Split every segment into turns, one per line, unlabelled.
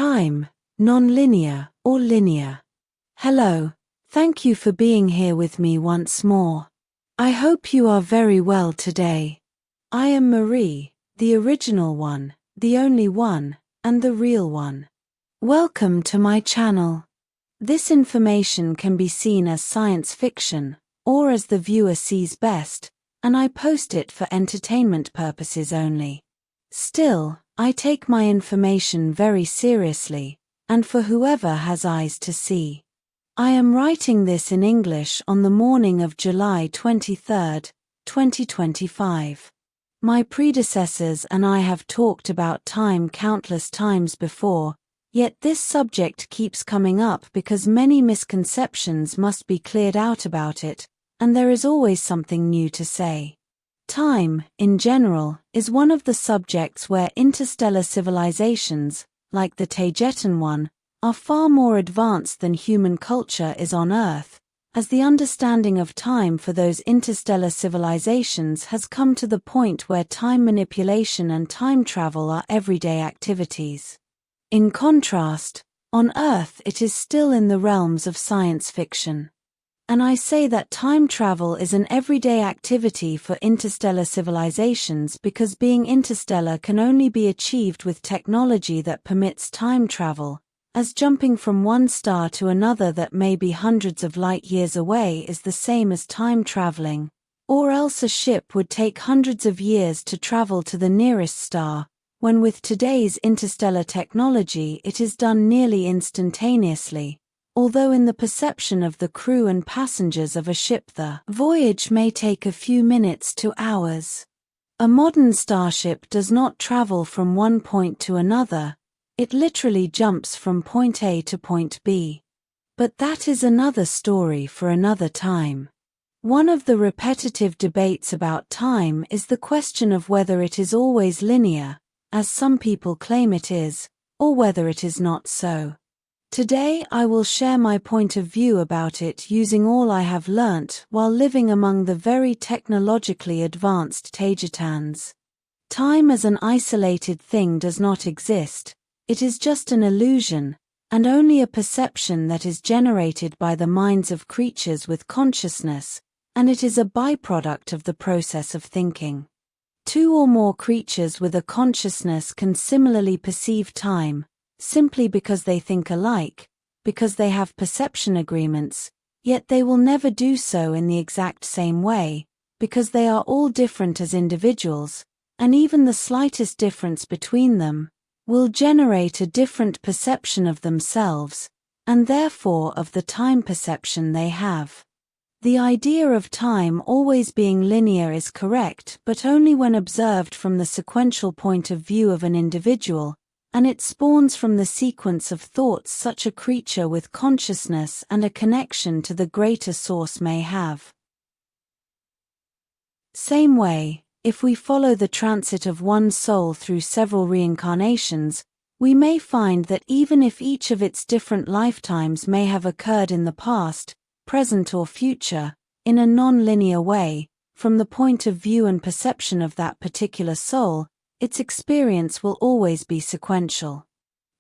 Time, non-linear or linear. Hello, thank you for being here with me once more. I hope you are very well today. I am Marie, the original one, the only one, and the real one. Welcome to my channel. This information can be seen as science fiction, or as the viewer sees best, and I post it for entertainment purposes only. Still, I take my information very seriously, and for whoever has eyes to see. I am writing this in English on the morning of July 23, 2025. My predecessors and I have talked about time countless times before, yet this subject keeps coming up because many misconceptions must be cleared out about it, and there is always something new to say. Time, in general, is one of the subjects where interstellar civilizations, like the Taygetan one, are far more advanced than human culture is on Earth, as the understanding of time for those interstellar civilizations has come to the point where time manipulation and time travel are everyday activities. In contrast, on Earth it is still in the realms of science fiction. And I say that time travel is an everyday activity for interstellar civilizations because being interstellar can only be achieved with technology that permits time travel, as jumping from one star to another that may be hundreds of light years away is the same as time traveling, or else a ship would take hundreds of years to travel to the nearest star, when with today's interstellar technology it is done nearly instantaneously. Although in the perception of the crew and passengers of a ship the voyage may take a few minutes to hours. A modern starship does not travel from one point to another, it literally jumps from point A to point B. But that is another story for another time. One of the repetitive debates about time is the question of whether it is always linear, as some people claim it is, or whether it is not so. Today I will share my point of view about it using all I have learnt while living among the very technologically advanced Taygetans. Time as an isolated thing does not exist, it is just an illusion, and only a perception that is generated by the minds of creatures with consciousness, and it is a byproduct of the process of thinking. Two or more creatures with a consciousness can similarly perceive time, simply because they think alike, because they have perception agreements, yet they will never do so in the exact same way, because they are all different as individuals, and even the slightest difference between them will generate a different perception of themselves, and therefore of the time perception they have. The idea of time always being linear is correct, but only when observed from the sequential point of view of an individual, and it spawns from the sequence of thoughts such a creature with consciousness and a connection to the greater source may have. Same way, if we follow the transit of one soul through several reincarnations, we may find that even if each of its different lifetimes may have occurred in the past, present or future, in a non-linear way, from the point of view and perception of that particular soul, its experience will always be sequential.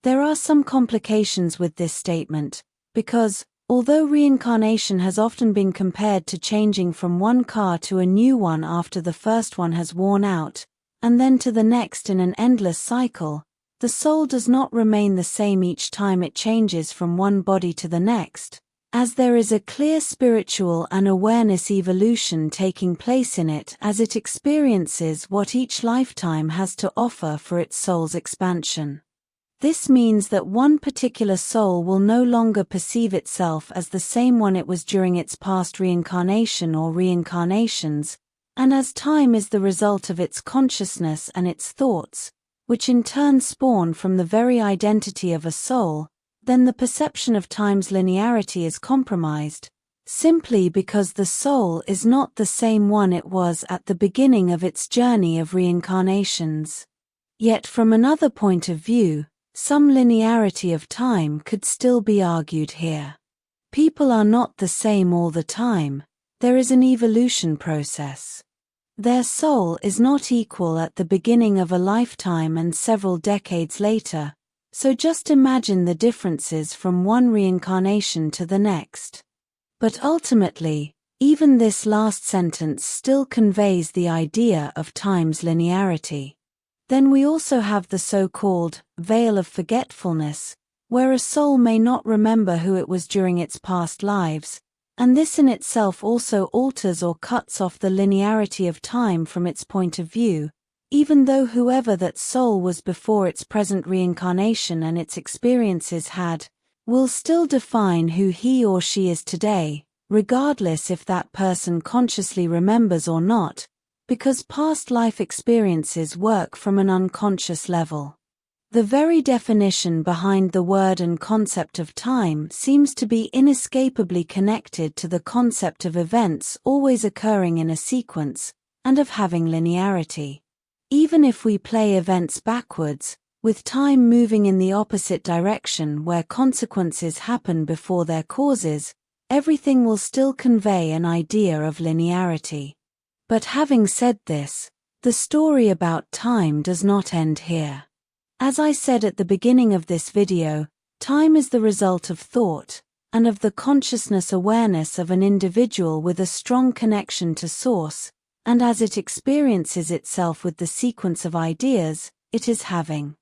There are some complications with this statement, because, although reincarnation has often been compared to changing from one car to a new one after the first one has worn out, and then to the next in an endless cycle, the soul does not remain the same each time it changes from one body to the next, as there is a clear spiritual and awareness evolution taking place in it as it experiences what each lifetime has to offer for its soul's expansion. This means that one particular soul will no longer perceive itself as the same one it was during its past reincarnation or reincarnations, and as time is the result of its consciousness and its thoughts, which in turn spawn from the very identity of a soul, then the perception of time's linearity is compromised, simply because the soul is not the same one it was at the beginning of its journey of reincarnations. Yet from another point of view, some linearity of time could still be argued here. People are not the same all the time, there is an evolution process. Their soul is not equal at the beginning of a lifetime and several decades later, So just imagine the differences from one reincarnation to the next. But ultimately, even this last sentence still conveys the idea of time's linearity. Then we also have the so-called veil of forgetfulness, where a soul may not remember who it was during its past lives, and this in itself also alters or cuts off the linearity of time from its point of view, even though whoever that soul was before its present reincarnation and its experiences had, will still define who he or she is today, regardless if that person consciously remembers or not, because past life experiences work from an unconscious level. The very definition behind the word and concept of time seems to be inescapably connected to the concept of events always occurring in a sequence, and of having linearity. Even if we play events backwards, with time moving in the opposite direction where consequences happen before their causes, everything will still convey an idea of linearity. But having said this, the story about time does not end here. As I said at the beginning of this video, time is the result of thought, and of the consciousness awareness of an individual with a strong connection to source, and as it experiences itself with the sequence of ideas, it is having.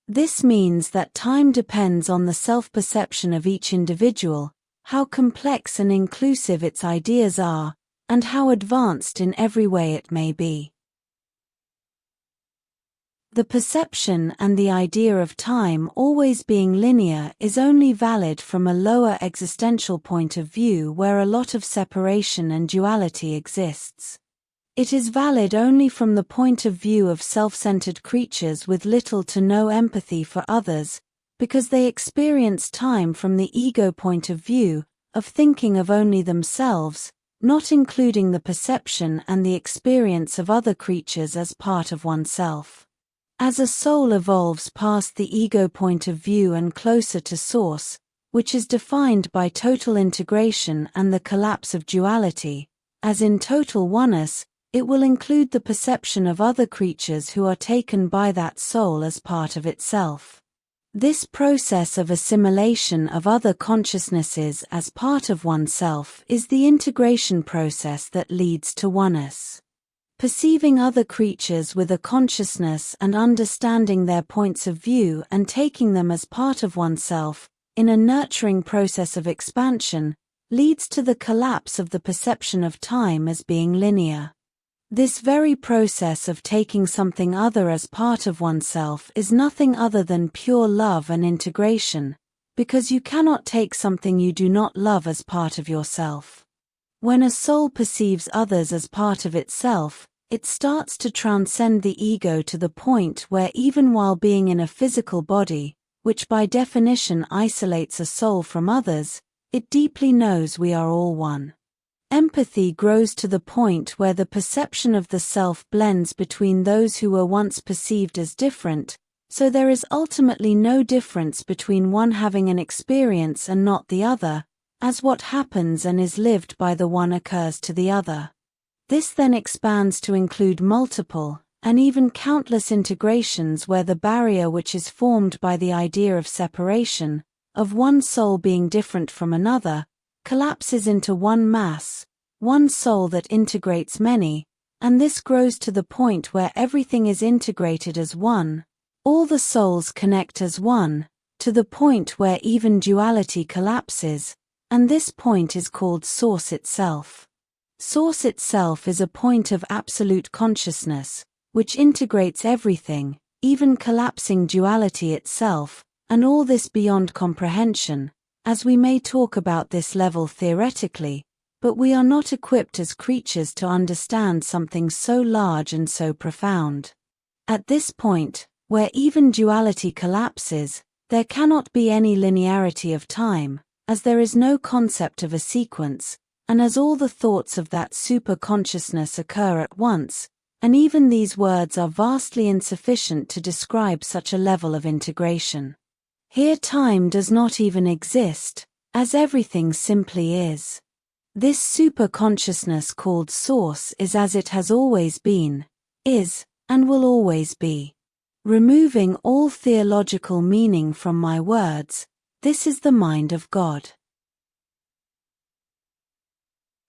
This means that time depends on the self-perception of each individual, how complex and inclusive its ideas are, and how advanced in every way it may be. The perception and the idea of time always being linear is only valid from a lower existential point of view where a lot of separation and duality exists. It is valid only from the point of view of self-centered creatures with little to no empathy for others, because they experience time from the ego point of view, of thinking of only themselves, not including the perception and the experience of other creatures as part of oneself. As a soul evolves past the ego point of view and closer to source, which is defined by total integration and the collapse of duality, as in total oneness, it will include the perception of other creatures who are taken by that soul as part of itself. This process of assimilation of other consciousnesses as part of oneself is the integration process that leads to oneness. Perceiving other creatures with a consciousness and understanding their points of view and taking them as part of oneself, in a nurturing process of expansion, leads to the collapse of the perception of time as being linear. This very process of taking something other as part of oneself is nothing other than pure love and integration, because you cannot take something you do not love as part of yourself. When a soul perceives others as part of itself, it starts to transcend the ego to the point where even while being in a physical body, which by definition isolates a soul from others, it deeply knows we are all one. Empathy grows to the point where the perception of the self blends between those who were once perceived as different, so there is ultimately no difference between one having an experience and not the other, as what happens and is lived by the one occurs to the other. This then expands to include multiple, and even countless integrations where the barrier which is formed by the idea of separation, of one soul being different from another, collapses into one mass, one soul that integrates many, and this grows to the point where everything is integrated as one, all the souls connect as one, to the point where even duality collapses, and this point is called Source itself. Source itself is a point of absolute consciousness, which integrates everything, even collapsing duality itself, and all this beyond comprehension, as we may talk about this level theoretically, but we are not equipped as creatures to understand something so large and so profound. At this point, where even duality collapses, there cannot be any linearity of time, as there is no concept of a sequence, and as all the thoughts of that super-consciousness occur at once, and even these words are vastly insufficient to describe such a level of integration. Here time does not even exist, as everything simply is. This super-consciousness called Source is as it has always been, is, and will always be. Removing all theological meaning from my words, this is the mind of God.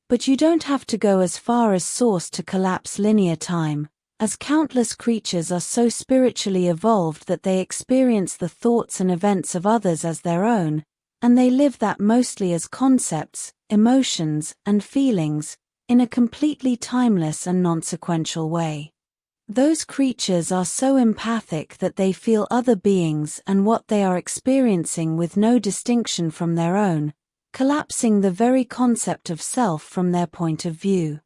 But you don't have to go as far as Source to collapse linear time, as countless creatures are so spiritually evolved that they experience the thoughts and events of others as their own, and they live that mostly as concepts, emotions, and feelings, in a completely timeless and non-sequential way. Those creatures are so empathic that they feel other beings and what they are experiencing with no distinction from their own, collapsing the very concept of self from their point of view.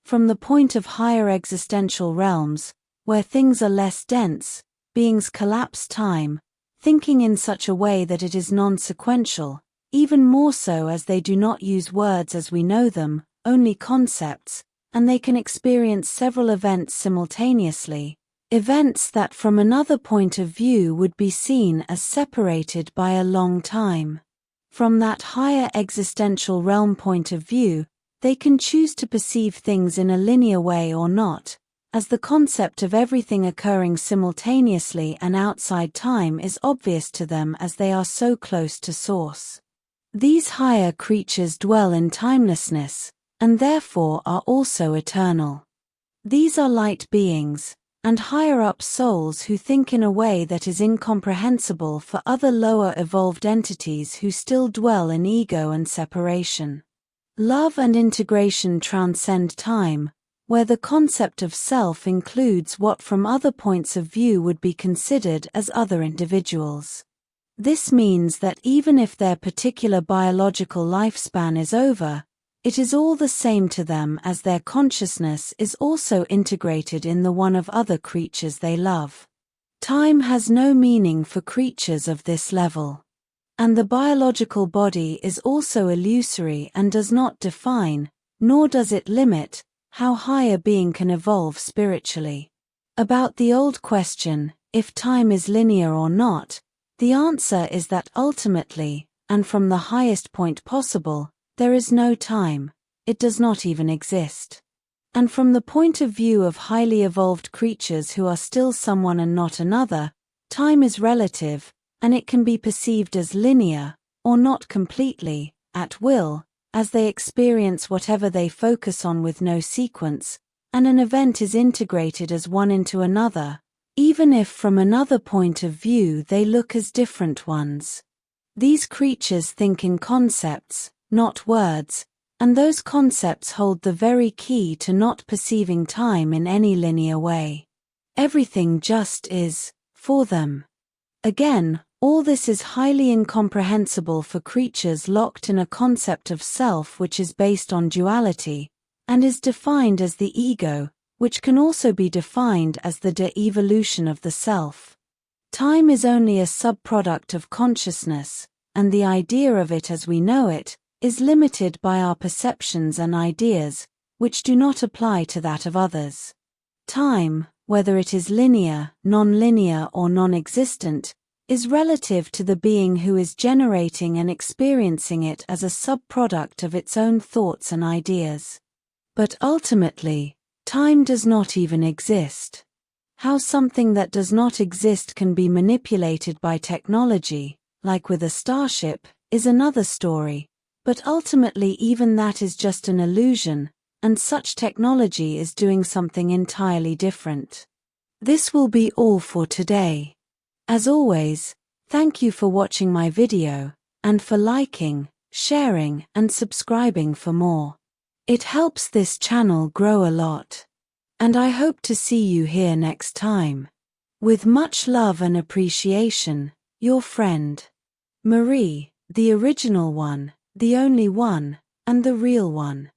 From the point of higher existential realms, where things are less dense, beings collapse time, thinking in such a way that it is non-sequential, even more so as they do not use words as we know them, only concepts, and they can experience several events simultaneously, events that from another point of view would be seen as separated by a long time. From that higher existential realm point of view, they can choose to perceive things in a linear way or not, as the concept of everything occurring simultaneously and outside time is obvious to them as they are so close to Source. These higher creatures dwell in timelessness, and therefore are also eternal. These are light beings, and higher-up souls who think in a way that is incomprehensible for other lower evolved entities who still dwell in ego and separation. Love and integration transcend time, where the concept of self includes what from other points of view would be considered as other individuals. This means that even if their particular biological lifespan is over, it is all the same to them as their consciousness is also integrated in the one of other creatures they love. Time has no meaning for creatures of this level. And the biological body is also illusory and does not define, nor does it limit, how high a being can evolve spiritually. About the old question, if time is linear or not, the answer is that ultimately, and from the highest point possible, there is no time, it does not even exist. And from the point of view of highly evolved creatures who are still someone and not another, time is relative, and it can be perceived as linear, or not completely, at will, as they experience whatever they focus on with no sequence, and an event is integrated as one into another, even if from another point of view they look as different ones. These creatures think in concepts, not words, and those concepts hold the very key to not perceiving time in any linear way. Everything just is, for them. Again, all this is highly incomprehensible for creatures locked in a concept of self which is based on duality, and is defined as the ego, which can also be defined as the de-evolution of the self. Time is only a subproduct of consciousness, and the idea of it as we know it, is limited by our perceptions and ideas, which do not apply to that of others. Time, whether it is linear, non-linear or non-existent, is relative to the being who is generating and experiencing it as a subproduct of its own thoughts and ideas. But ultimately, time does not even exist. How something that does not exist can be manipulated by technology, like with a starship, is another story. But ultimately even that is just an illusion, and such technology is doing something entirely different. This will be all for today. As always, thank you for watching my video, and for liking, sharing, and subscribing for more. It helps this channel grow a lot. And I hope to see you here next time. With much love and appreciation, your friend, Marie, the original one, the only one, and the real one.